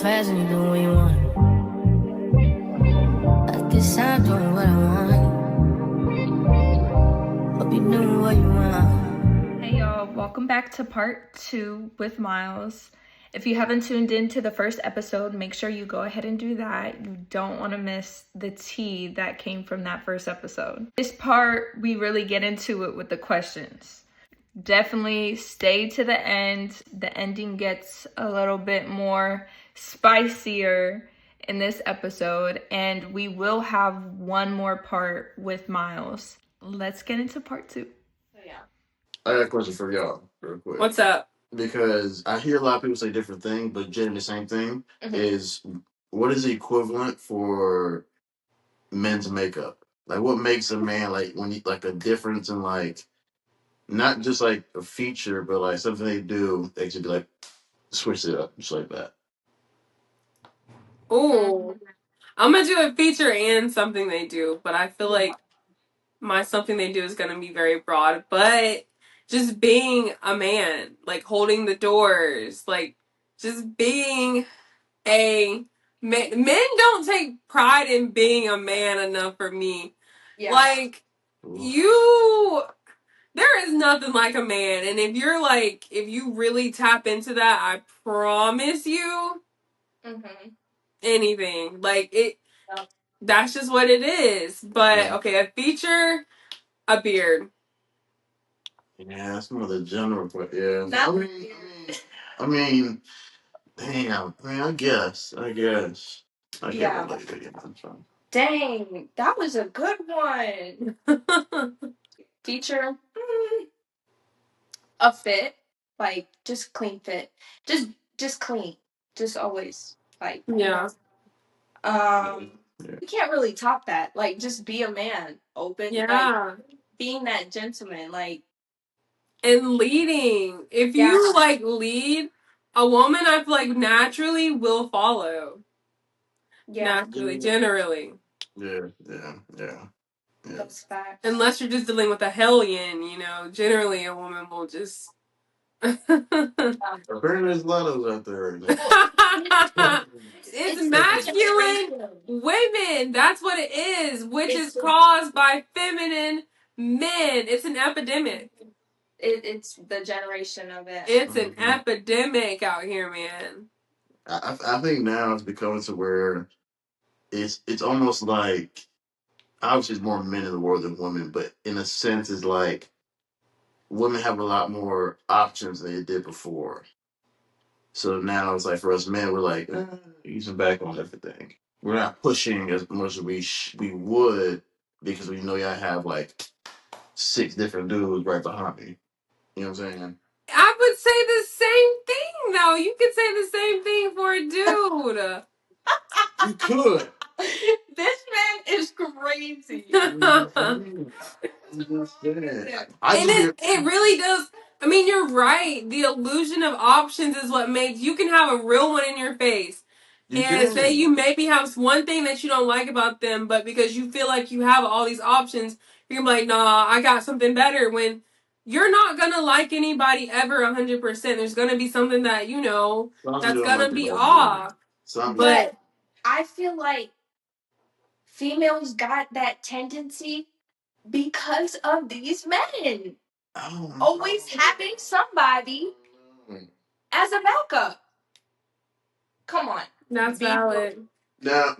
fast and you do what you want. At this time, doing what I want. Hope you doing what you want. Hey y'all, welcome back to part 2 with Myles. If you haven't tuned into the first episode, make sure you go ahead and do that. You don't want to miss the tea that came from that first episode. This part, we really get into it with the questions. Definitely stay to the end. The ending gets a little bit more spicier in this episode, and we will have one more part with Myles. Let's get into part 2. I got a question for y'all, real quick. What's up? Because I hear a lot of people say different things, but generally the same thing is what is the equivalent for men's makeup? Like, what makes a man like when you like a difference in like not just like a feature, but like something they do, they should be like switch it up just like that. Ooh, I'm gonna do a feature and something they do, but I feel like my something they do is gonna be very broad. But just being a man, like holding the doors, like just being a man. Men don't take pride in being a man enough for me. Yeah. Like there is nothing like a man, and if you really tap into that, I promise you. Anything. Like it that's just what it is. But okay, a feature, a beard. Yeah, that's more the general, but yeah. I mean, damn. I mean, I guess. I can't relate to it. I'm sorry. Dang, that was a good one. Feature, a fit, like just clean fit, just clean, just always like Yeah. You can't really top that. Like just be a man, open, Yeah. like being that gentleman, like and leading. If you like lead, a woman I feel like naturally will follow. Yeah. Naturally, generally. Yeah. That's facts. Unless you're just dealing with a hellion, generally a woman will just. Apparently, there's a lot of those out there right now. It's masculine women. That's what it is, which is caused by feminine men. It's an epidemic. It's the generation of it. It's an epidemic out here, man. I think now it's becoming to where it's almost like obviously it's more men in the world than women, but in a sense it's like women have a lot more options than they did before. So now it's like for us men, we're like using back on everything. We're not pushing as much as we would because we know y'all have like 6 different dudes right behind me. You know what I'm saying? I would say the same thing, though. You could say the same thing for a dude. You could. This man is crazy. It really does. I mean, you're right. The illusion of options is what makes you can have a real one in your face. Say you maybe have one thing that you don't like about them, but because you feel like you have all these options, you're gonna be like, nah, I got something better. When you're not gonna like anybody ever 100%. There's gonna be something that that's gonna be off. But I feel like females got that tendency because of these men always having somebody as a backup. Come on. That's valid. Now,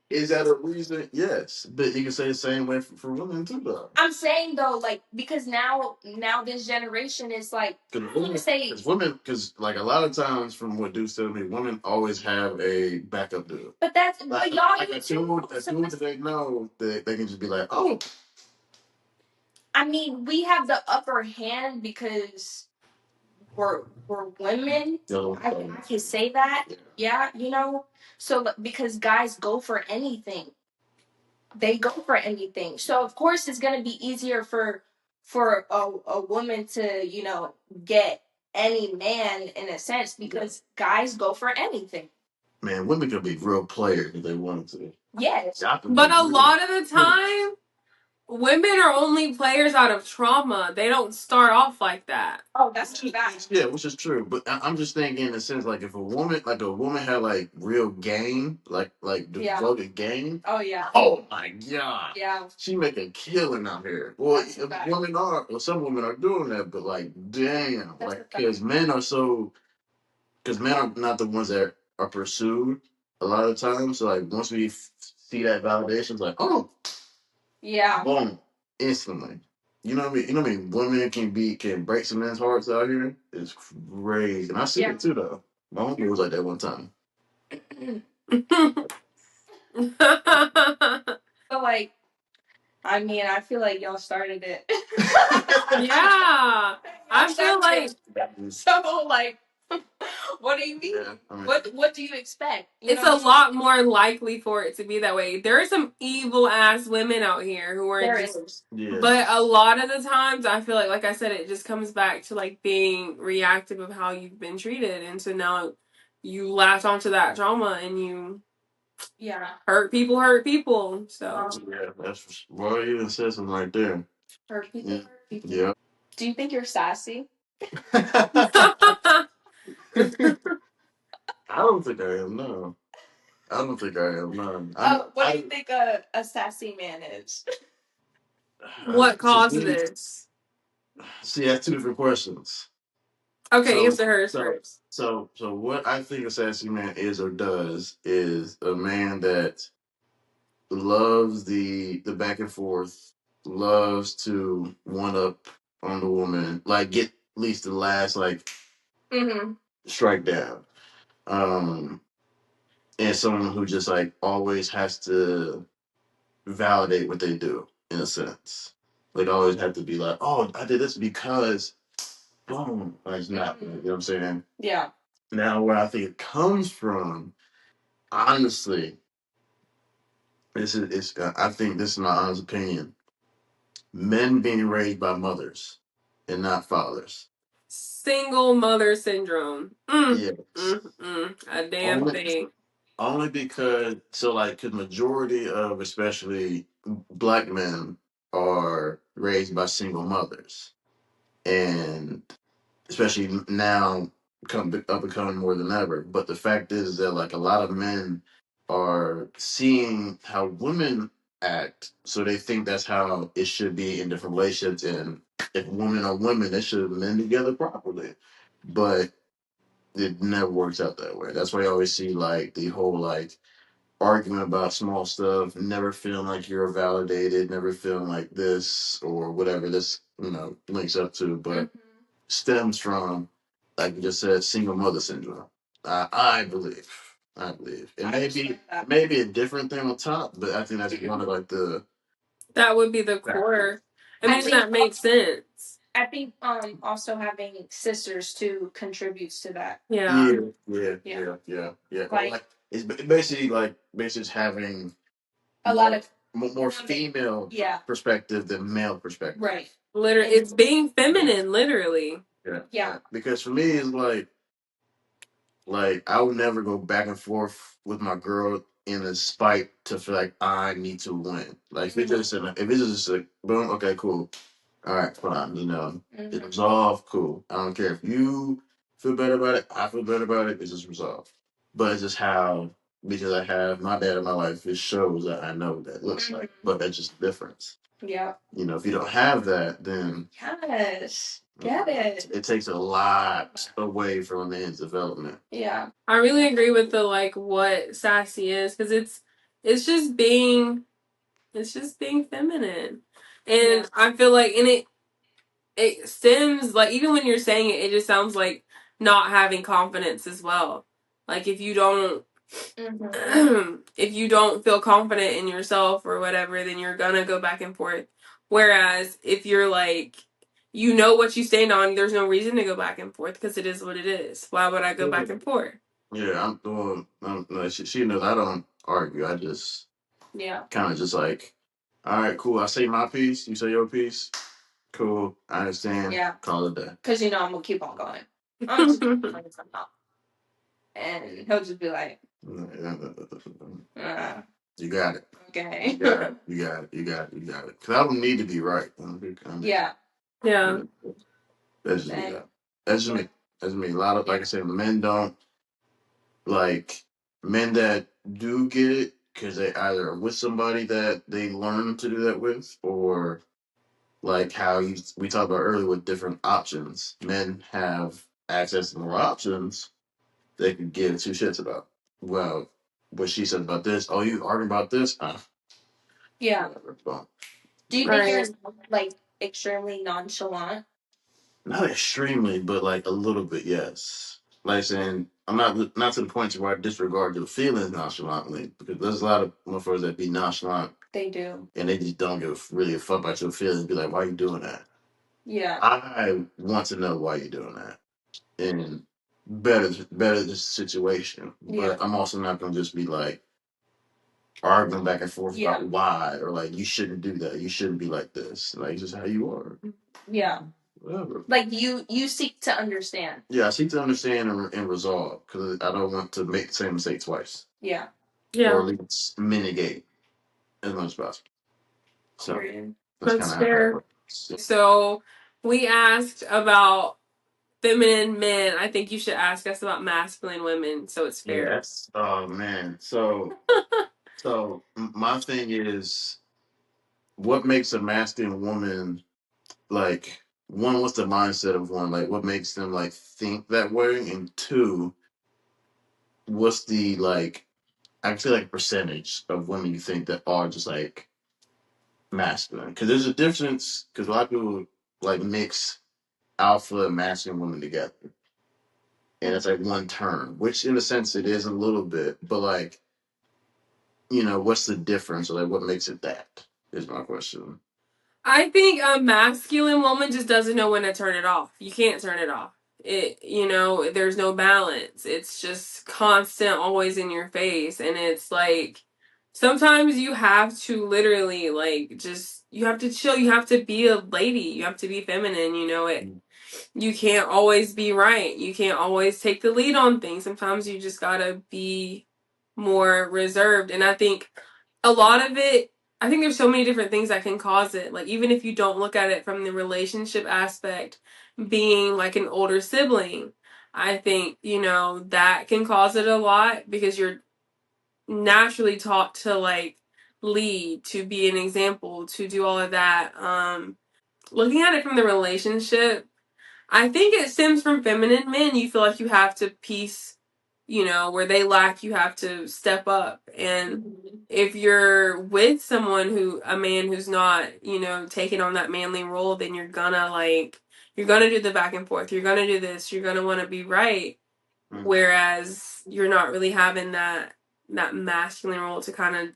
is that a reason? Yes, but you can say the same way for women too, though. I'm saying though, like because now this generation is like, because like a lot of times from what dudes tell me, women always have a backup dude. But that's like, but y'all like a dude that they know that they can just be like, oh. I mean, we have the upper hand because we're women. I can say that. Yeah, So because guys go for anything. They go for anything. So of course it's gonna be easier for a woman to, get any man in a sense because guys go for anything. Man, women could be real players if they wanted to. Yes. But a lot of the time, women are only players out of trauma. They don't start off like that. Oh, that's too bad. Yeah, which is true. But I'm just thinking in the sense like if a woman had like real game, like devoted game. Oh yeah. Oh my god. Yeah. She make a killing out here. Well, That's a fact. some women are doing that, but like damn, That's like because men are not the ones that are pursued a lot of times. So like once we see that validation, it's like oh Yeah. boom, instantly. You know what I mean? You know what I mean? Women can break some men's hearts out here. It's crazy, and I see it too though. My homie was like that one time. But like, I mean, I feel like y'all started it. Yeah, I feel like So like, what do you mean? Yeah, I mean, What do you expect? it's a lot more likely for it to be that way. There are some evil ass women out here who are just. yeah. But a lot of the times, I feel like I said, it just comes back to like being reactive of how you've been treated, and so now you latch onto that trauma and you hurt people. So Yeah, that's well, you even said something right there. Hurt people. Yeah. Hurt people. Yeah. Do you think you're sassy? I don't think I am. No, I don't think I am. No. What do you think a sassy man is? what caused this? See, that's two different questions. Okay, answer hers first. So what I think a sassy man is or does is a man that loves the back and forth, loves to one up on the woman, like get at least the last like strike down. And someone who just like always has to validate what they do in a sense. Like always have to be like, oh, I did this because boom. Like it's not, you know what I'm saying? Yeah. Now where I think it comes from, honestly, I think this is my honest opinion. Men being raised by mothers and not fathers. Single mother syndrome. Yes. A damn thing. Only because cause majority of especially black men are raised by single mothers, and especially now becoming more than ever. But the fact is that like a lot of men are seeing how women act, so they think that's how it should be in different relationships. And if women are women, they should mend together properly. But it never works out that way. That's why I always see like the whole like argument about small stuff, never feeling like you're validated, never feeling like this or whatever this links up to, but stems from, like you just said, single mother syndrome. I believe. It may be a different thing on top, but I think that's one of like the. That would be the core. I mean, that makes sense. I think also having sisters too contributes to that. Yeah. Like it's basically just having a lot of more female perspective than male perspective. Right. Literally, it's being feminine. Literally. Yeah. Because for me, it's like I would never go back and forth with my girl in a spite to feel like I need to win. Like if it's just like boom, okay, cool. All right, fine. It's resolved. Cool. I don't care if you feel better about it. I feel better about it. It's just resolved. But it's just how, because I have my dad in my life, it shows that I know what that looks like. But that's just the difference. Yeah. If you don't have that, then yes, get it. It takes a lot away from a man's development. Yeah. I really agree with the like what sassy is, because it's just being feminine. And I feel like it stems, like, even when you're saying it, it just sounds like not having confidence as well. Like if you don't if you don't feel confident in yourself or whatever, then you're gonna go back and forth. Whereas if you're like, you know what you stand on, there's no reason to go back and forth because it is what it is. Why would I go back and forth? Yeah, she knows I don't argue. I just kind of just like, all right, cool. I say my piece. You say your piece. Cool. I understand. Yeah. Call it that. Because I'm gonna keep on going. I'm just gonna somehow. And he'll just be like, You got it. Okay. You got it. You got it. You got it. You got it. Because I don't need to be right. Yeah. Yeah. That's just me. That's just me. That's me. A lot of, like I said, men don't like men that do get it because they either are with somebody that they learn to do that with, or like how we talked about earlier with different options. Men have access to more options they could give two shits about. Well, what she said about this. Oh, you arguing about this? Yeah. Whatever. Well, Do you think you're like extremely nonchalant? not extremely, but like a little bit, yes. Like saying, I'm not to the point where I disregard your feelings nonchalantly, because there's a lot of motherfuckers that be nonchalant. They do. And they just don't give really a fuck about your feelings. Be like, why you doing that? Yeah. I want to know why you're doing that, and better the situation. Yeah. But I'm also not gonna just be like arguing back and forth Yeah. about why, or like you shouldn't do that. You shouldn't be like this. Like just how you are. Yeah. Whatever. Like you seek to understand. Yeah, I seek to understand and resolve because I don't want to make the same mistake twice. Yeah. Or at least mitigate as much as possible. So that's kind of how that works. So we asked about feminine men. I think you should ask us about masculine women, so it's fair. Yes. Oh man. So my thing is, what makes a masculine woman like? One, what's the mindset of one? Like, what makes them like think that way? And two, what's the like? I feel like percentage of women you think that are just like masculine? Because there's a difference. Because a lot of people like mix alpha and masculine women together, and it's like one term, which in a sense it is a little bit, but like, what's the difference, or like what makes it that is my question. I think a masculine woman just doesn't know when to turn it off. You can't turn it off. There's no balance. It's just constant, always in your face. And it's like, sometimes you have to literally, like, you have to chill. You have to be a lady. You have to be feminine. You can't always be right. You can't always take the lead on things. Sometimes you just gotta be more reserved. And I think a lot of it, I think there's so many different things that can cause it. Like, even if you don't look at it from the relationship aspect, being like an older sibling, I think, that can cause it a lot because you're naturally taught to like lead, to be an example, to do all of that. Looking at it from the relationship, I think it stems from feminine men. You feel like you have to piece, where they lack, you have to step up. And if you're with a man who's not, taking on that manly role, then you're gonna do the back and forth. You're gonna do this. You're gonna want to be right. Whereas you're not really having that masculine role to kind of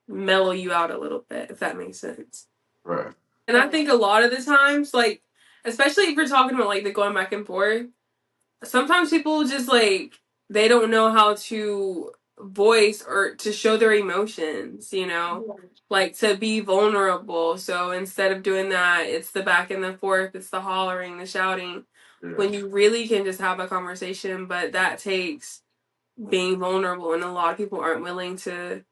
mellow you out a little bit, if that makes sense. Right. And I think a lot of the times, like, especially if you're talking about like the going back and forth, sometimes people just like they don't know how to voice or to show their emotions, like to be vulnerable. So instead of doing that, it's the back and the forth, it's the hollering, the shouting, when you really can just have a conversation. But that takes being vulnerable, and a lot of people aren't willing to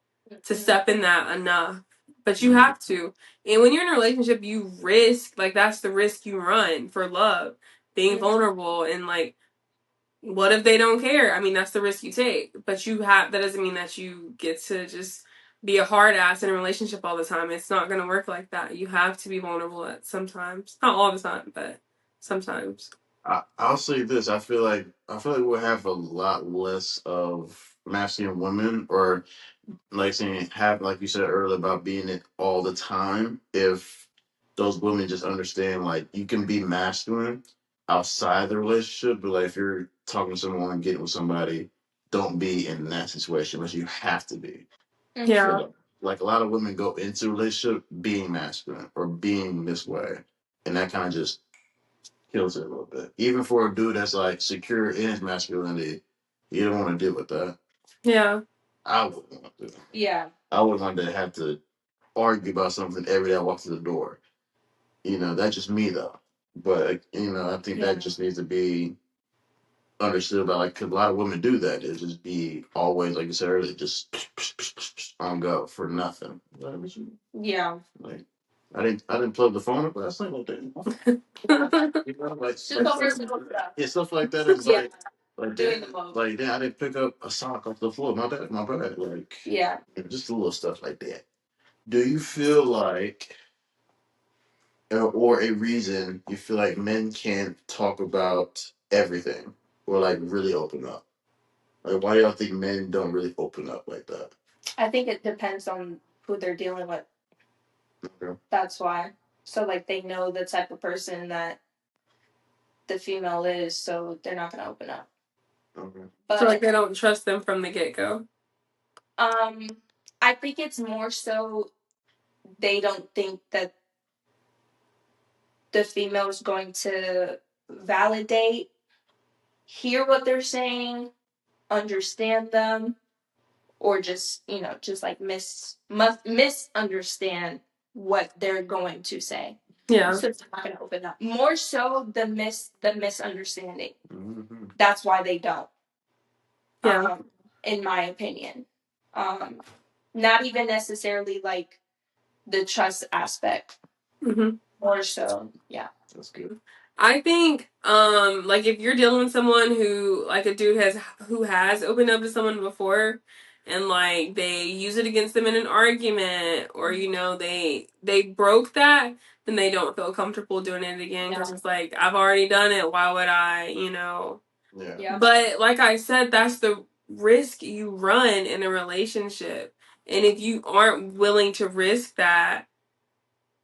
step in that enough. But you have to. And when you're in a relationship, you risk, like, that's the risk you run for love, being vulnerable. And like, what if they don't care? I mean, that's the risk you take. But that doesn't mean that you get to just be a hard ass in a relationship all the time. It's not going to work like that. You have to be vulnerable at sometimes. Not all the time, but sometimes. I'll say this. I feel like we'll have a lot less of masculine women, or like saying have, like you said earlier, about being it all the time, if those women just understand like you can be masculine outside the relationship, but like if you're talking to someone and getting with somebody, don't be in that situation unless you have to be. Yeah. So, like a lot of women go into a relationship being masculine or being this way, and that kind of just kills it a little bit. Even for a dude that's like secure in his masculinity, you don't want to deal with that. Yeah. I wouldn't want to. Yeah. I wouldn't want to have to argue about something every day I walk through the door. That's just me though. But I think that just needs to be understood about, like, 'cause a lot of women do that. It just be always, like you said earlier, just on go for nothing. Yeah. Like, I didn't plug the phone up last night. Like that. You know, like Just over simple stuff. yeah, stuff like that is Yeah. like Doing that. the most. Like that, I didn't pick up a sock off the floor. My bad, my bad. Like Yeah. just the little stuff like that. Do you feel like, or a reason you feel like men can't talk about everything or like really open up? Like, why do y'all think men don't really open up like that? I think it depends on who they're dealing with. Okay. That's why. So like they know the type of person that the female is, so they're not gonna open up. Okay. But So like they don't trust them from the get-go. I think it's more so they don't think that the female is going to validate, hear what they're saying, understand them, or just just like misunderstand what they're going to say. Yeah. So it's not going to open up. More so the misunderstanding. Mm-hmm. That's why they don't. Yeah. In my opinion, not even necessarily like the trust aspect. Mm-hmm. More so, yeah. That's good. I think, like if you're dealing with someone who, like a dude who has opened up to someone before, and like they use it against them in an argument, or they broke that, then they don't feel comfortable doing it again because it's like, I've already done it. Why would I? Yeah. But like I said, that's the risk you run in a relationship, and if you aren't willing to risk that,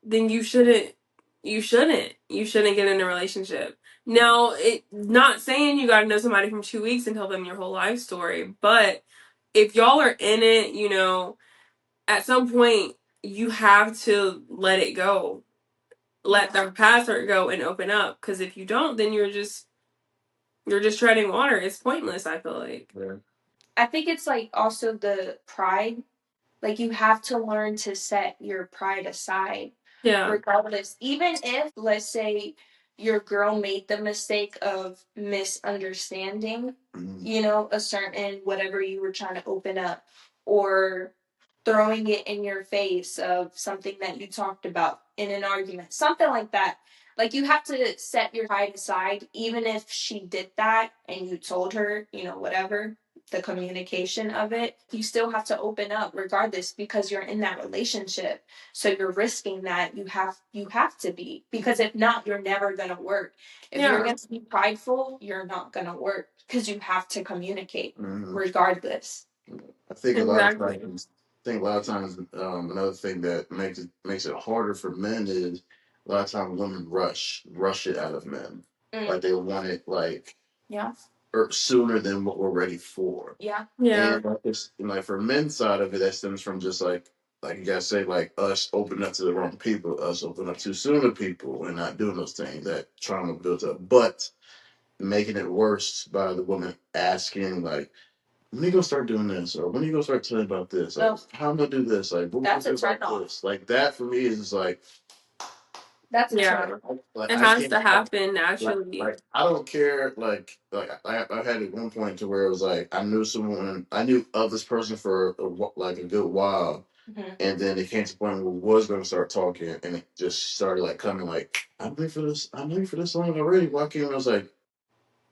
then you shouldn't get in a relationship. Now, it not saying you got to know somebody from 2 weeks and tell them your whole life story, but if y'all are in it, at some point you have to let it go, let the past hurt go, and open up. Because if you don't, then you're just treading water. It's pointless, I feel like. Yeah. I think it's like also the pride. Like you have to learn to set your pride aside. Yeah. Regardless, even if, let's say, your girl made the mistake of misunderstanding, a certain whatever you were trying to open up, or throwing it in your face of something that you talked about in an argument, something like that. Like you have to set your pride aside, even if she did that and you told her, whatever, the communication of it, you still have to open up regardless because you're in that relationship. So you're risking that. You have to be, because if not, you're never gonna work. If you're gonna be prideful, you're not gonna work because you have to communicate regardless. I think Exactly. a lot of times, another thing that makes it harder for men is a lot of times women rush it out of men. Like they want it Yeah. or sooner than what we're ready for. Yeah. Yeah. And like for men's side of it, that stems from just like you guys say, like us opening up to the wrong people, us opening up too soon to people, and not doing those things that trauma built up. But making it worse by the woman asking, like, when are you gonna start doing this, or when are you gonna start telling about this? Like, how am I gonna do this? Like, what That's we a do about turn off. this? Like that for me is just like, That's a Yeah. turn. like It I has can't to happen naturally. like I don't care. I had at one point to where it was like I knew of this person for like a good while, and then it came to the point where we was gonna start talking, and it just started like coming like, I'm ready for this. I'm ready for this song already. Walking, and I was like,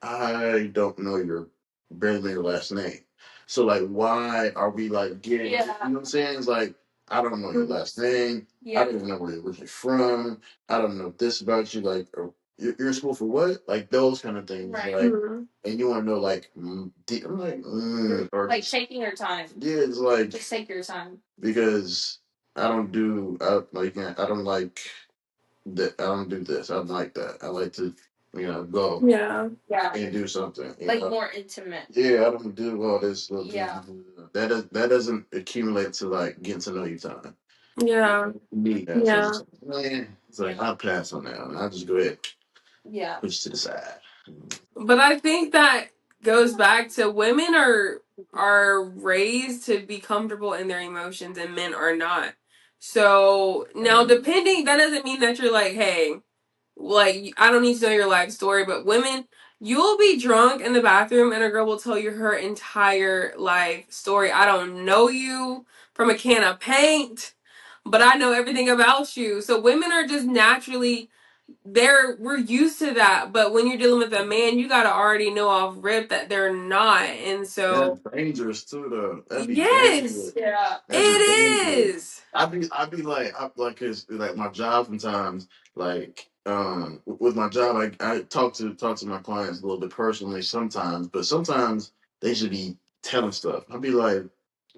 I don't know your barely your last name. So like, why are we like getting? You know what I'm saying? It's like, I don't know your last name. I don't know where you're from. I don't know this about you. Like, or, you're in school for what? Like those kind of things. Right. Like, and you want to know like, I'm like, or Like taking your time. yeah, it's like Just take your time. because I don't do I don't like that. I don't do this. I don't like that. I like to go Yeah. and do something. Like more intimate. Yeah, I don't do all this. Yeah. That doesn't accumulate to like getting to know you time. Yeah. Me, that. So Yeah. it's like, man, it's like I'll pass on that one. I'll just go ahead Yeah. push to the side. But I think that goes back to women are raised to be comfortable in their emotions and men are not. So now depending, that doesn't mean that you're like, hey, like I don't need to know your life story, but women, You'll be drunk in the bathroom and a girl will tell you her entire life story. I don't know you from a can of paint, but I know everything about you. So women are just naturally we're used to that, but when you're dealing with a man, you gotta already know off rip that they're not, and so that's dangerous too, though. That'd be yes, dangerous. Yeah. That'd be it dangerous. is. I'd be like, cause like my job sometimes, like, with my job, I talk to my clients a little bit personally sometimes, but sometimes they should be telling stuff. I'd be like,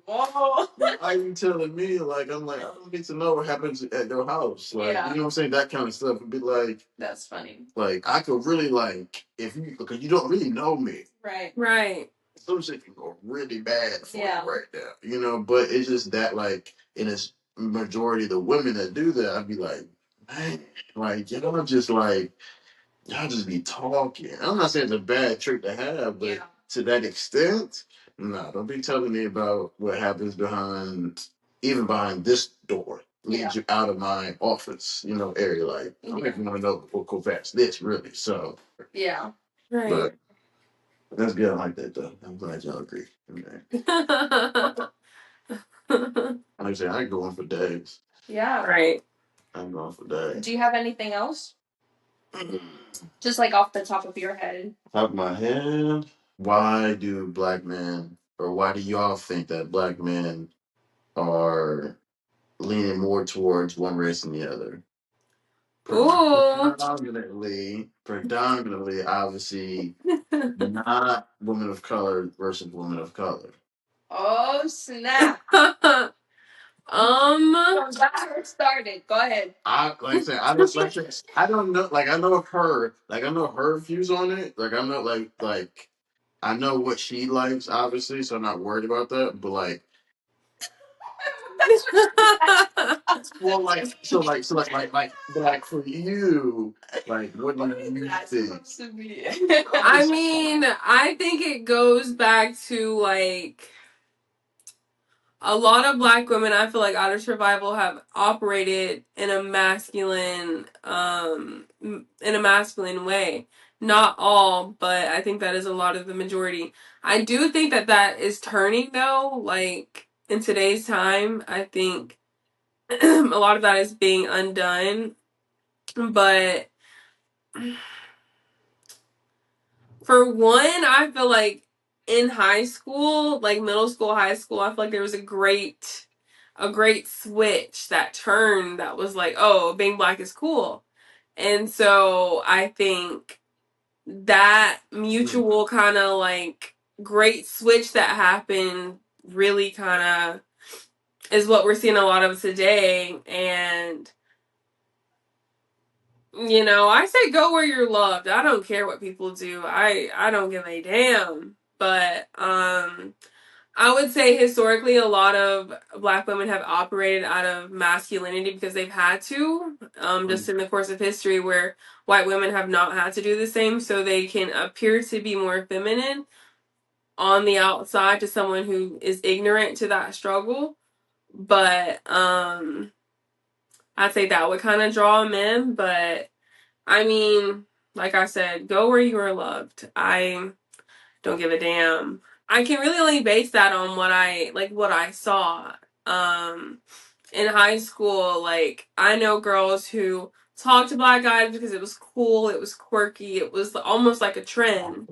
Whoa. why are you telling me? Like, I'm like, I don't need to know what happens at your house. Like, Yeah. you know what I'm saying? That kind of stuff would be like, That's funny. like I could really like if you because you don't really know me. Right. Some shit can go really bad for you right now, you know. But it's just that like in its majority of the women that do that, I'd be like, man, like y'all just be talking. I'm not saying it's a bad trick to have, but to that extent, nah, don't be telling me about what happens even behind this door. Leads you out of my office, you know, area. Like, I don't even want to know what go past this, really. So, Yeah. Right. but that's good. I like that, though. I'm glad y'all agree. Okay. Like I said, I can go on for days. Yeah. Right. I'm going for days. Do you have anything else? Just like off the top of your head. Top of my head, why do black men, or why do y'all think that black men are leaning more towards one race than the other? Ooh. Predominantly, obviously, not women of color versus women of color. Oh snap! Started. Go ahead. Like I said, I don't like. I don't know. Like I know her. Like I know her views on it. Like I know. Like I know what she likes, obviously, so I'm not worried about that. But like, well, but like for you, like, what do you think? I mean, I think it goes back to like a lot of black women, I feel like out of survival have operated in a masculine way. Not all, but I think that is a lot of the majority. I do think that that is turning though, like in today's time. I think a lot of that is being undone, but for one, I feel like in high school, like middle school, high school, I feel like there was a great switch that turned that was like, oh, being black is cool. And so I think that mutual kind of like great switch that happened really kind of is what we're seeing a lot of today. And you know, I say go where you're loved. I don't care what people do. I don't give a damn. But I would say historically a lot of black women have operated out of masculinity because they've had to. Just in the course of history where white women have not had to do the same, so they can appear to be more feminine on the outside to someone who is ignorant to that struggle. But I'd say that would kind of draw them in, but I mean, like I said, go where you are loved. I don't give a damn. I can really only base that on what I saw. In high school, like I know girls who talked to black guys because it was cool, it was quirky, it was almost like a trend.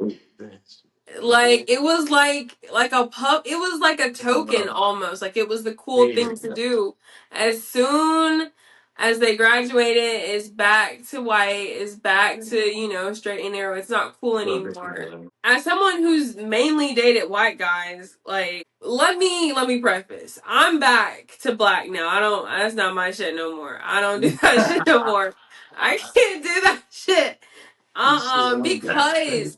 Like it was like a pup. It was like a token almost. Like it was the cool thing to do. As soon as they graduated, it's back to white. It's back to straight and narrow. It's not cool anymore. As someone who's mainly dated white guys, like let me preface. I'm back to black now. I don't. That's not my shit no more. I don't do that shit no more. I can't do that shit. Because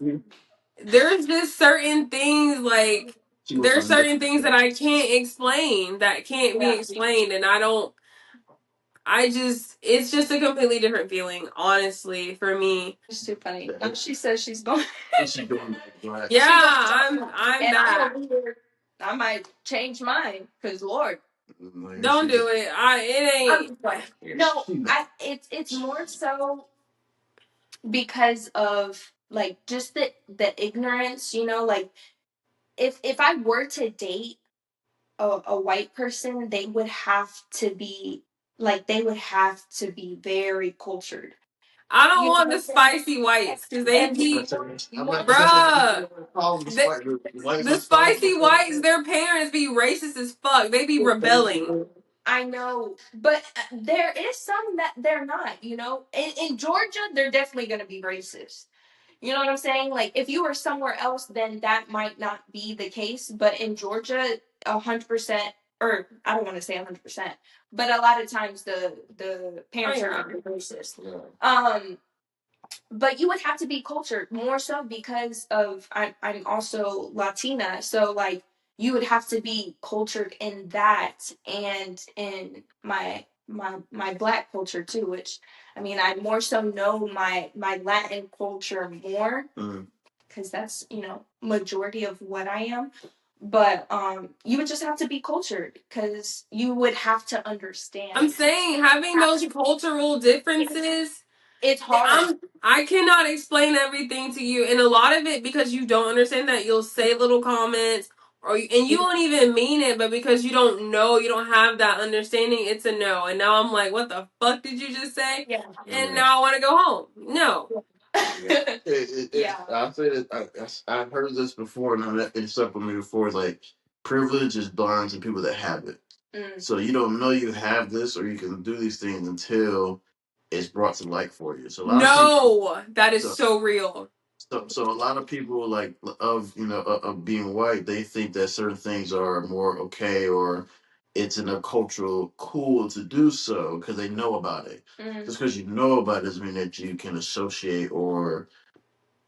there's just certain things there's certain things that I can't explain that can't be explained, and it's just a completely different feeling, honestly, for me. It's too funny. Now she says she's going. Yeah, I'm back. I might change mine because Lord. Don't do it. It ain't. No, it's more so because of like just the ignorance, you know, like if I were to date a white person, they would have to be very cultured. I don't want the spicy whites because they be, bruh. The spicy whites, their parents be racist as fuck. They be rebelling. I know, but there is some that they're not. You know, in Georgia, they're definitely going to be racist. You know what I'm saying? Like, if you were somewhere else, then that might not be the case. But in Georgia, 100%, or I don't want to say 100%, but a lot of times the parents are going to be racist. But you would have to be cultured more so because of I'm also Latina, so like you would have to be cultured in that and in my black culture too, which I mean I more so know my Latin culture more because that's majority of what I am. But you would just have to be cultured because you would have to understand. I'm saying having those cultural differences, it's hard. I cannot explain everything to you, and a lot of it because you don't understand that you'll say little comments, and you won't even mean it, but because you don't know, you don't have that understanding, it's a no. And now I'm like, what the fuck did you just say? Yeah. And now I want to go home. No. Yeah. I'll say that I've heard this before, and it's stuck with me before. It's like privilege is blind to people that have it. So you don't know you have this, or you can do these things until it's brought to light for you. So a lot of people, that is so real. So a lot of people like of being white, they think that certain things are more okay or it's in a cultural cool to do so because they know about it. Just because you know about it doesn't mean that you can associate or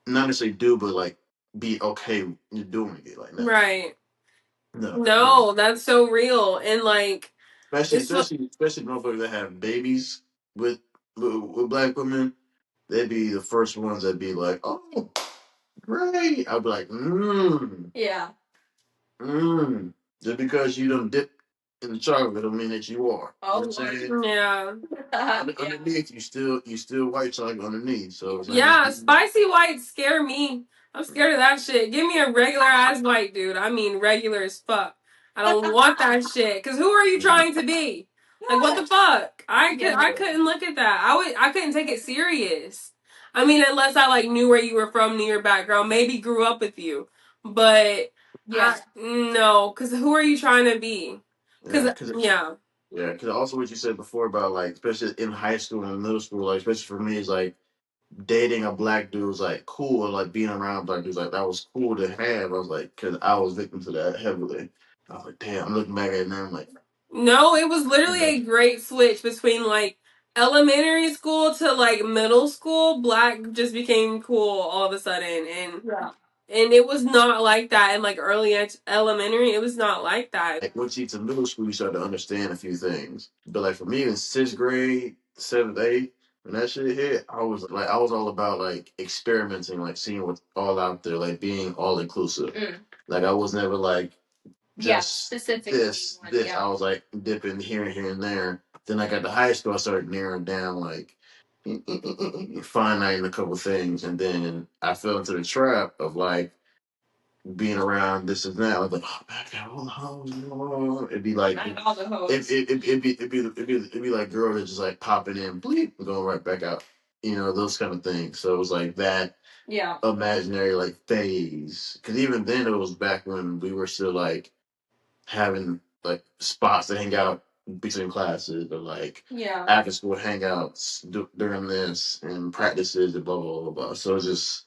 not necessarily do, but like be okay with doing it like that. Right. No, that's so real. And like especially motherfuckers that have babies with black women, they'd be the first ones that be like, oh, great. I'd be like, yeah. Just because you don't dip in the chocolate don't mean that you are. Oh, you know what I'm saying? Yeah. Underneath, you still white chocolate underneath. So it's like, yeah, spicy whites scare me. I'm scared of that shit. Give me a regular ass white dude. I mean, regular as fuck. I don't want that shit. Cause who are you trying to be? Like, what the fuck? I couldn't look at that. I couldn't take it serious. I mean, unless I like knew where you were from, knew your background, maybe grew up with you. But no, cause who are you trying to be? Yeah, because also what you said before about like, especially in high school and middle school, like especially for me, is like dating a black dude was like cool, or like being around black dudes like that was cool to have. I was like, because I was victim to that heavily. I was like, damn. I'm looking back at it now, I'm like, no, it was literally a great switch between like elementary school to like middle school. Black just became cool all of a sudden, and it was not like that in like early elementary. It was not like that. Like once you get to middle school, you start to understand a few things. But like for me in sixth grade, seventh, eighth, when that shit hit, I was all about like experimenting, like seeing what's all out there, like being all inclusive. Like I was never like just specifically this. Yeah. I was like dipping here and there. Then I got to high school, I started narrowing down like finite a couple things, and then I fell into the trap of like being around this and that. I was like, oh, man, I got all the hoes. It'd be like, all the hoes. It'd be like girls that just like popping in, bleep, and going right back out. You know, those kind of things. So it was like that imaginary like phase. Because even then, it was back when we were still like having like spots to hang out between classes or like after school hangouts during this and practices and blah blah blah blah. So it's just,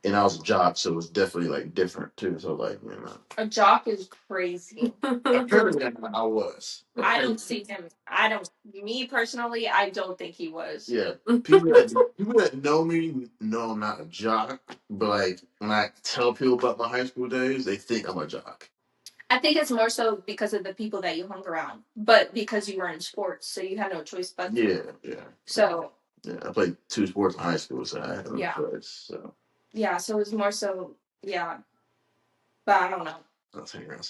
and I was a jock, so it was definitely like different too. So like, a jock is crazy. Apparently, I was. I don't see him. Me personally, I don't think he was. Yeah, people that know me know I'm not a jock, but like when I tell people about my high school days, they think I'm a jock. I think it's more so because of the people that you hung around, but because you were in sports, so you had no choice but to. Yeah. So. Yeah, I played 2 sports in high school, so I had no choice. So. Yeah, so it's more so but I don't know.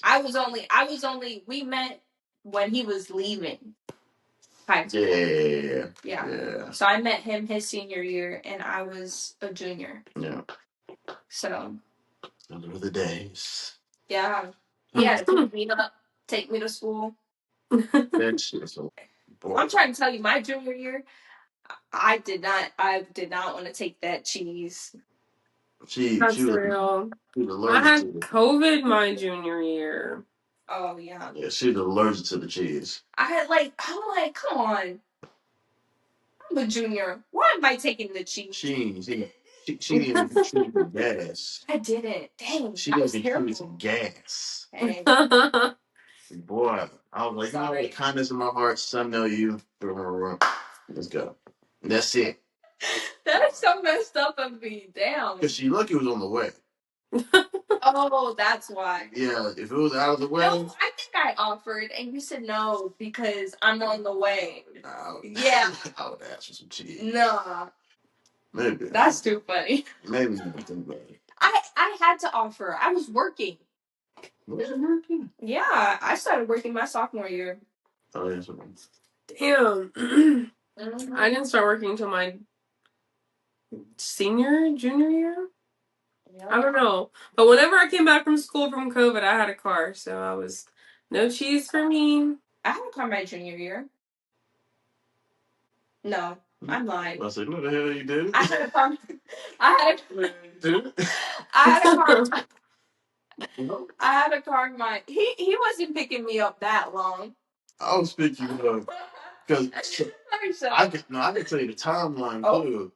I was only we met when he was leaving. high school. Yeah. So I met him his senior year, and I was a junior. Yeah. So. Those were the days. Yeah. He had to pick me up, take me to school. That shit's so boring. I'm trying to tell you, my junior year, I did not want to take that cheese. That's real. I had COVID my junior year. Oh yeah. Yeah, she was allergic to the cheese. I'm like, come on. I'm a junior. Why am I taking the cheese? She didn't even treat the gas. I didn't. Dang. She didn't even treat the gas. Hey. Boy, I was like, you know, with kindness in my heart, son, know you. Let's go. That's it. That is so messed up of me. Damn. Because she lucky it was on the way. Oh, that's why. Yeah, if it was out of the way. No, I think I offered, and you said no because I'm on the way. Yeah. I would ask for some cheese. Nah. Maybe. That's too funny. Maybe you don't think about it. I had to offer. I was working. Was you working? Yeah, I started working my sophomore year. Oh, yes. Damn. Mm-hmm. I didn't start working until my junior year. Yeah. I don't know. But whenever I came back from school from COVID, I had a car. So I was no cheese for me. I had a car my junior year. No, I'm lying. I said, no, the hell you did? I had a car. I had a car. He wasn't picking me up that long. I was picking you up because I can tell you the timeline too.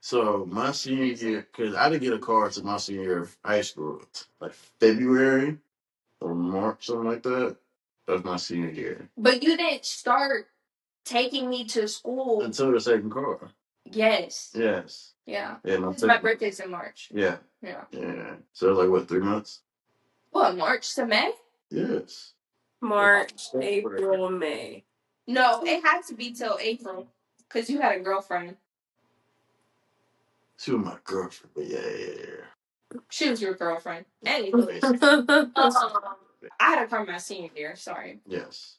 So my senior year, because I didn't get a car until my senior year of high school, like February or March, something like that. That was my senior year. But you didn't start taking me to school until the second car. Yes. Yes. Yeah. Yeah. My birthday's in March. Yeah. Yeah. Yeah. So like what, 3 months? What, March to May? Yes. March, April, May. No, it had to be till April because you had a girlfriend. She was my girlfriend, but yeah. She was your girlfriend. Anyways, I had a car my senior year. Sorry. Yes.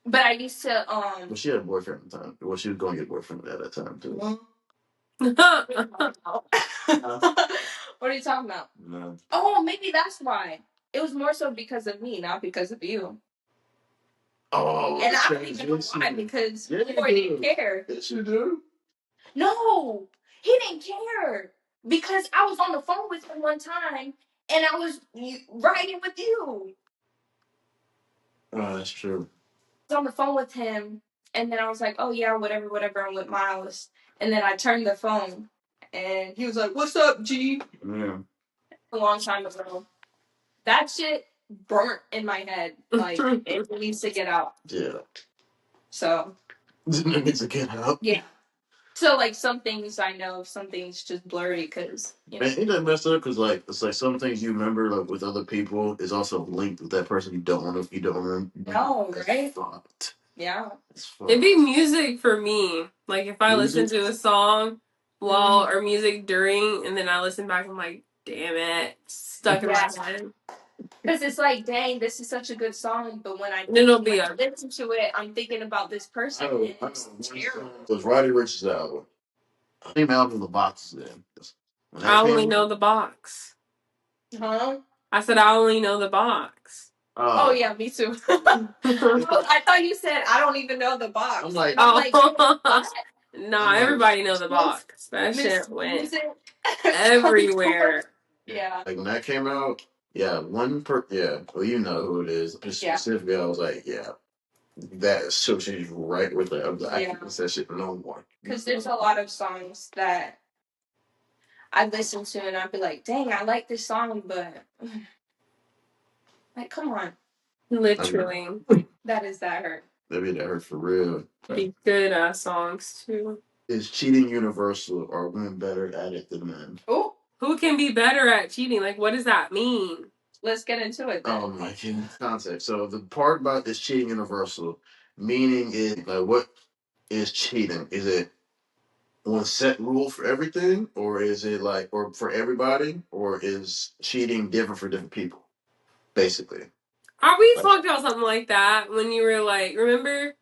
But I used to Well, she had a boyfriend at the time. Well, she was going to get a boyfriend at that time too. What are you talking about? No. Oh, maybe that's why. It was more so because of me, not because of you. Oh, and I don't even know why, because boy didn't care. Yes, you do. No, he didn't care because I was on the phone with him one time and I was riding with you. Oh, that's true. I was on the phone with him and then I was like, oh yeah, whatever, I'm with Myles. And then I turned the phone and he was like, what's up, G? Yeah. A long time ago. That shit burnt in my head. Like, it needs to get out. Yeah. So. It needs to get out. Yeah. So, like, some things I know, some things just blurry because, you know. Man, ain't that messed up? Because, like, it's like some things you remember, like, with other people is also linked with that person you don't remember. No, right? Fucked. Yeah. It'd be music for me. Like, if I listen to a song while, or music during, and then I listen back, I'm like, damn it. Stuck in my head. Because it's like, dang, this is such a good song, but when I listen to it, I'm thinking about this person. It's terrible. It was Roddy Rich's album. Same album the box is in. I only know the box. Huh? I said I only know the box. Oh yeah, me too. I thought you said I don't even know the box. I'm like, what? No, everybody know the box. That shit went everywhere. Yeah. Like when that came out, well, you know who it is. Specifically, I was like, yeah, that associates right with it. I was like, I can't listen that shit no more. Because there's a lot of songs that I listen to and I'd be like, dang, I like this song, but like, come on. Literally. That hurt. Maybe that hurt for real. Be good songs too. Is cheating universal? Or are women better at it than men? Oh. Who can be better at cheating? Like, what does that mean? Let's get into it then. Oh my goodness. Context. So the part about is cheating universal, meaning is like what is cheating? Is it one set rule for everything, or is it like, or for everybody, or is cheating different for different people? Basically. We talked about something like that when you were like, remember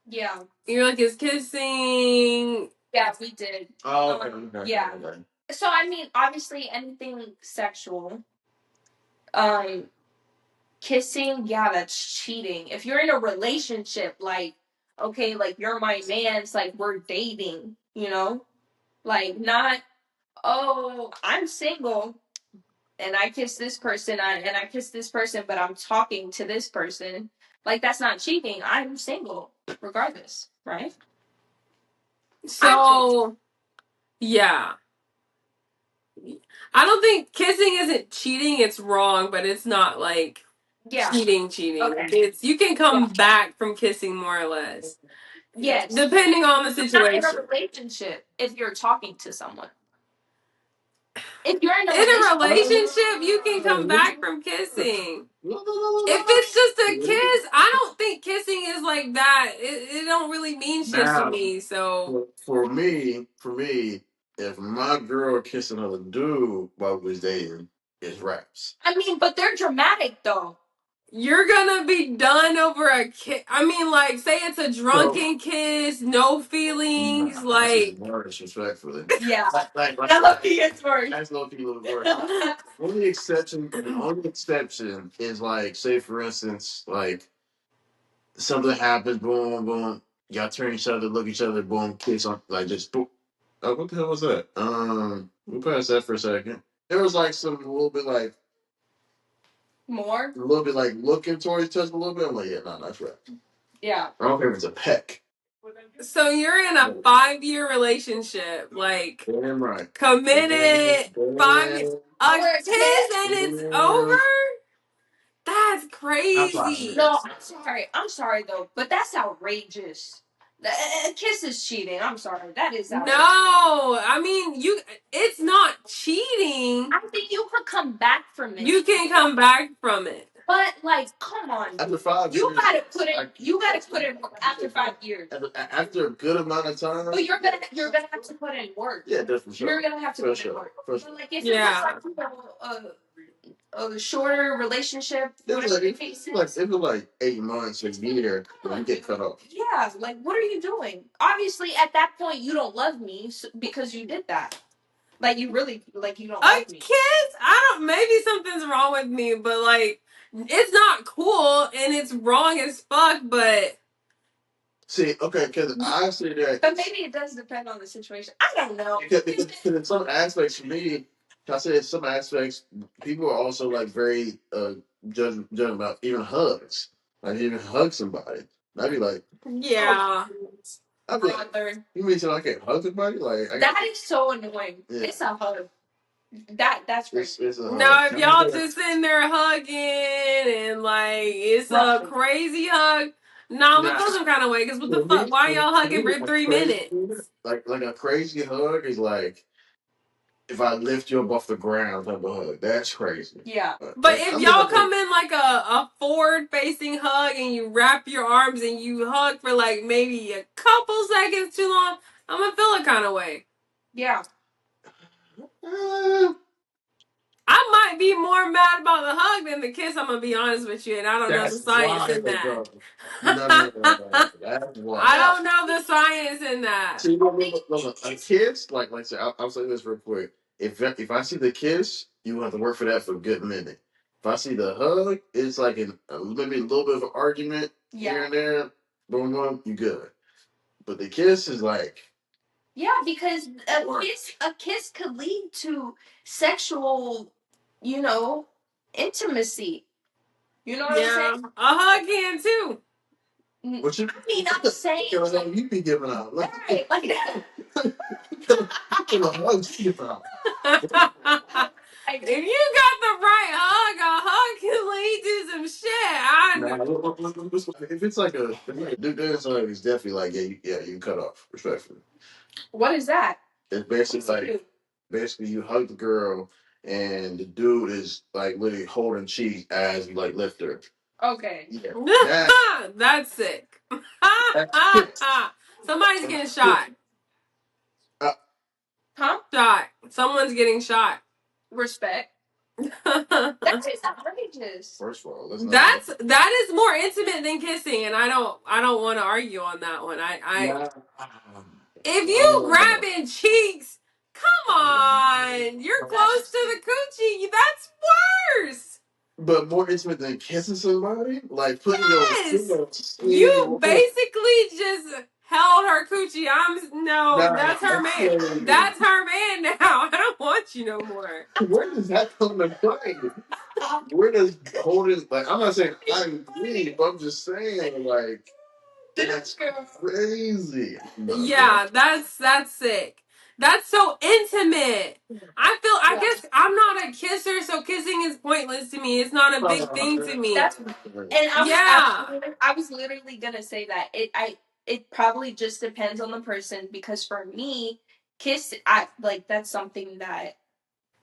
Yeah. You're like, is kissing? Yeah, we did. Oh, okay. Yeah. Okay. So I mean, obviously, anything sexual, kissing, yeah, that's cheating. If you're in a relationship, like, okay, like you're my man's, like we're dating, you know, like not, oh, I'm single and I kiss this person, and I kiss this person, but I'm talking to this person. Like that's not cheating. I'm single, regardless, right? So, yeah. I don't think kissing isn't cheating. It's wrong, but it's not like cheating. Okay. It's you can come back from kissing more or less. Yes. Depending on the situation. Not in a relationship if you're talking to someone. If you're in a relationship, you can come back from kissing. If it's just a kiss, I don't think kissing is like that. It don't really mean shit to me. So for me, if my girl kissing another dude while we was dating, it's raps. I mean, but they're dramatic though. You're gonna be done over a kiss. I mean, like, say it's a drunken kiss, no feelings, like. Worse, respectfully. Yeah. Like, That low key is worse. That's low key a little worse. Only exception is like, say for instance, like something happens, boom, boom, y'all turn each other, look each other, boom, kiss on, like just boom. Oh, what the hell was that? We passed that for a second. There was like some a little bit like more, a little bit like looking towards each other a little bit. I'm like, yeah, no, that's right. Yeah. I don't care if it's a peck. So you're in a 5-year relationship, like Damn right. committed, 5 years, a kiss and it's over. That's crazy. No, I'm sorry though, but that's outrageous. A kiss is cheating. I'm sorry, that is outrageous. No, I mean it's not cheating. I think you could come back from it. You can come back from it. But like, come on. After 5 years, You gotta put it. You gotta put it after 5 years. After a good amount of time. But you're gonna have to put in work. Yeah, that's for sure. You're gonna have to put in work. But like if it was like a shorter relationship, it was like 8 months, a year, when you get cut off. Yeah, like what are you doing? Obviously, at that point, you don't love me because you did that. Like you really, like you don't like me. A kiss? I don't. Maybe something's wrong with me, but like, it's not cool and it's wrong as fuck. But see, okay, because I say that. But maybe it does depend on the situation. I don't know. Because in some aspects, for me, I say in some aspects, people are also like very judging about even hugs. Like even hug somebody, I'd be like, yeah. I'd be like, you mean so I can't hug somebody? Like that is so annoying. Yeah. It's a hug. That's crazy. It's a hug. No, if y'all just sitting there hugging and like it's a crazy hug. No, I'm gonna feel some kind of way because what the fuck? Why y'all hugging for 3 minutes? Like a crazy hug is like if I lift you up off the ground type of hug. That's crazy. Yeah. But if y'all come in like a forward facing hug and you wrap your arms and you hug for like maybe a couple seconds too long, I'm gonna feel a kind of way. Yeah. I might be more mad about the hug than the kiss. I'm gonna be honest with you, and I don't know the science in that. That's why. I don't know the science in that. See, look, a kiss, like I said, I'll say this real quick. If I see the kiss, you have to work for that for a good minute. If I see the hug, it's like maybe a little bit of an argument here and there. Boom, boom, you good. But the kiss is like. Yeah, because a kiss could lead to sexual, intimacy. You know what I'm saying? A hug can too. What you? I mean, I'm saying you be giving out. Right, like that. If you got the right hug, a hug can lead to some shit. I know. If it's like a dude dance hug, it's definitely like you cut off respectfully. What is that? It's basically you hug the girl and the dude is like literally holding cheek as you like lift her. Okay. Yeah. That's sick. Somebody's getting shot. Huh? Shot. Someone's getting shot. Respect. That's just outrageous. First of all, that is more intimate than kissing, and I don't want to argue on that one. I if you grabbing cheeks, come on, you're close to the coochie. That's worse. But more intimate than kissing somebody, like putting Yes, your you basically just held her coochie. That's her man. That's her man now. I don't want you no more. Where does that come into play? Where does holding, like, I'm not saying I agree, but I'm just saying, like, that's crazy. Yeah, that's sick. That's so intimate. I guess I'm not a kisser, so kissing is pointless to me. It's not a big thing to me. I was literally gonna say that. It probably just depends on the person, because for me, that's something that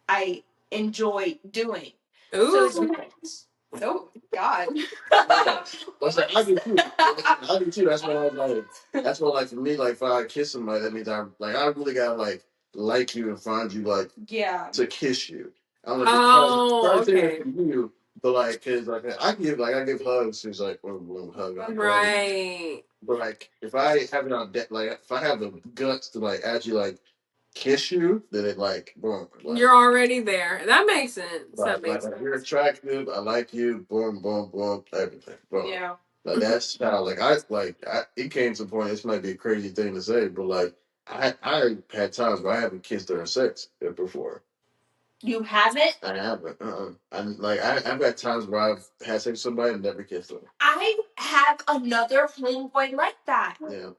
I enjoy doing. Ooh. So it depends. Oh God. I do too. I do too. That's why I was like, like for me, like if I kiss somebody, that means I really gotta like you and find you to kiss you. I don't know if it's for you, but cause I give hugs. It's like hug, right. But if I have it on if I have the guts to actually kiss you, then it boom. You're already there. That makes sense. That makes sense. You're attractive. I like you. Boom, boom, boom. Everything. Boom. Yeah. That's how it came to the point. This might be a crazy thing to say, but I had times where I haven't kissed during sex before. You haven't? I haven't. I've had times where I've had sex with somebody and never kissed them. I have another homeboy like that. Yeah.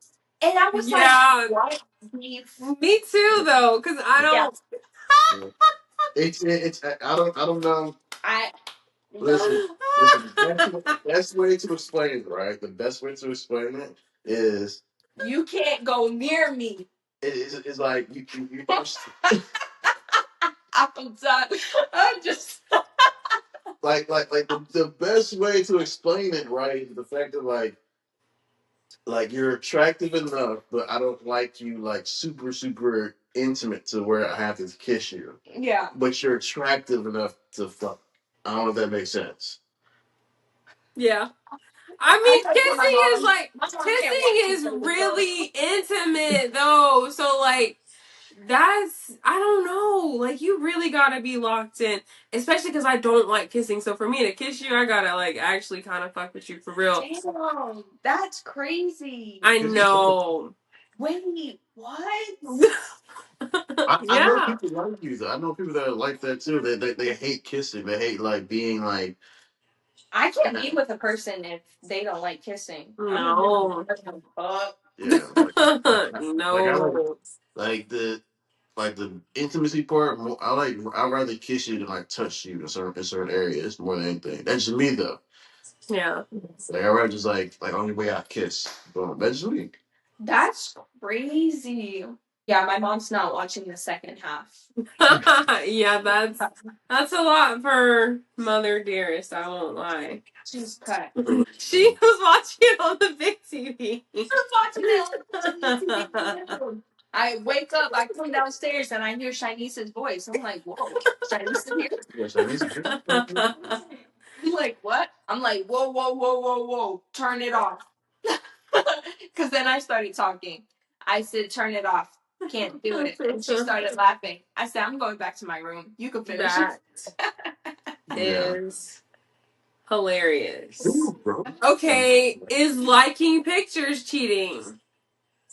And I was like, what? Me too, though, because I don't. Yeah. It's I don't know. Listen. The best way to explain it, right? The best way to explain it is you can't go near me. It's like you I'm done. I'm just the best way to explain it, right? Is the fact that you're attractive enough, but I don't like you super super intimate to where I have to kiss you. Yeah. But you're attractive enough to fuck. I don't know if that makes sense. Yeah. I mean, kissing is really intimate though. So that's, I don't know. You really gotta be locked in, especially because I don't like kissing. So for me to kiss you, I gotta actually kind of fuck with you for real. Damn, that's crazy. I know. Wait, what? I know people like you though. I know people that are like that too. They hate kissing. They hate being I can't be with a person if they don't like kissing. No. Yeah. No. The intimacy part. I'd rather kiss you than touch you in certain areas more than anything. That's just me though. Yeah. I'd rather just only way I kiss. Boom. That's just me. That's crazy. Yeah, my mom's not watching the second half. Yeah, that's a lot for Mother Dearest, I won't lie. She's cut. She was watching it on the big TV. She was watching it on the TV. I wake up, I come downstairs, and I hear Shanice's voice. I'm like, whoa, Shanice is here? Yeah, Shanice is here. You're like, what? I'm like, whoa, whoa, whoa, whoa, whoa, turn it off. Because then I started talking. I said, turn it off. Can't do it. And she started laughing. I said, I'm going back to my room. You can finish That is hilarious. Okay, is liking pictures cheating?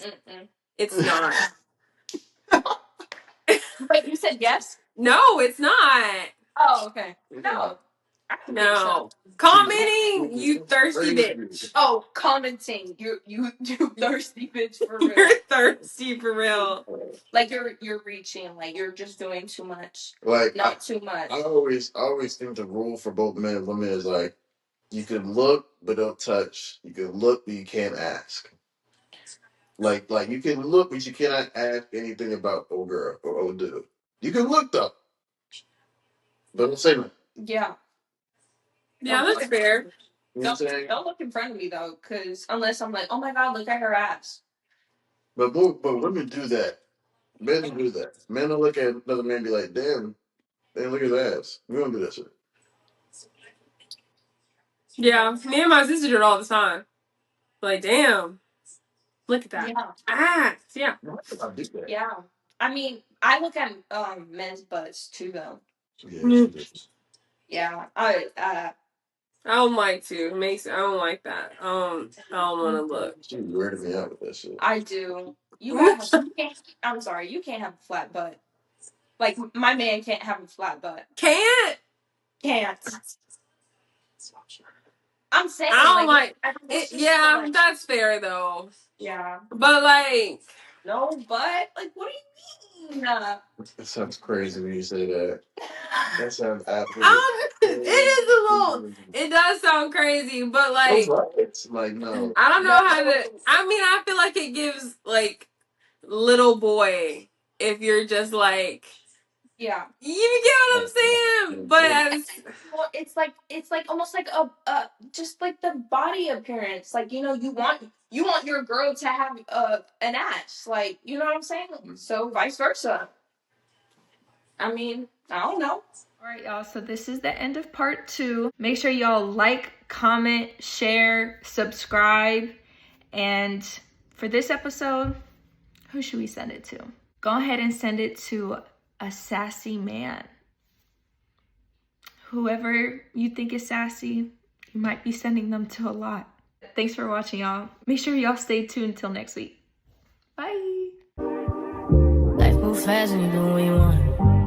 Mm-mm. It's not. But you said yes? No, it's not. Oh, okay. No. No. Commenting, you thirsty bitch. Oh, commenting, you thirsty bitch for real. You're thirsty for real. You're reaching, you're just doing too much. Too much. I always think the rule for both men and women is you can look but don't touch. You can look but you can't ask. You can look but you cannot ask anything about old girl or old dude. You can look though, but don't say nothing. Yeah. Yeah, that's fair. You know what I'm saying? Don't look in front of me though, because unless I'm like, oh my god, look at her ass. But women do that. Men do that. Men will look at another man and be like, damn, Hey, look at that. We don't do that shit. Yeah, me and my sister do it all the time. Like, damn, look at that. Yeah. Ass, yeah. I do that. Yeah. I mean, I look at men's butts too, though. Yeah, she does. Yeah. I don't like to. I don't like that. I don't want to look. She weirded me out with that shit. I do. You gotta. You can't, I'm sorry. You can't have a flat butt. Like my man can't have a flat butt. Can't. Can't. I'm saying. I don't like it. Yeah, that's fair though. Yeah. But like, No butt. Like, what do you mean? It sounds crazy when you say that. That sounds absolutely. it is a little. It does sound crazy, but like, It's like no. I don't know how to. I mean, I feel like it gives like little boy if you're just like. Yeah. You get what I'm saying? But it's like almost like a just like the body appearance. Like, you want your girl to have an ass. Like, you know what I'm saying? So vice versa. I mean, I don't know. All right, y'all. So this is the end of part 2. Make sure y'all like, comment, share, subscribe. And for this episode, who should we send it to? Go ahead and send it to a sassy man. Whoever you think is sassy, you might be sending them to a lot. Thanks for watching, y'all. Make sure y'all stay tuned until next week. Bye. Life move fast and you do what you want.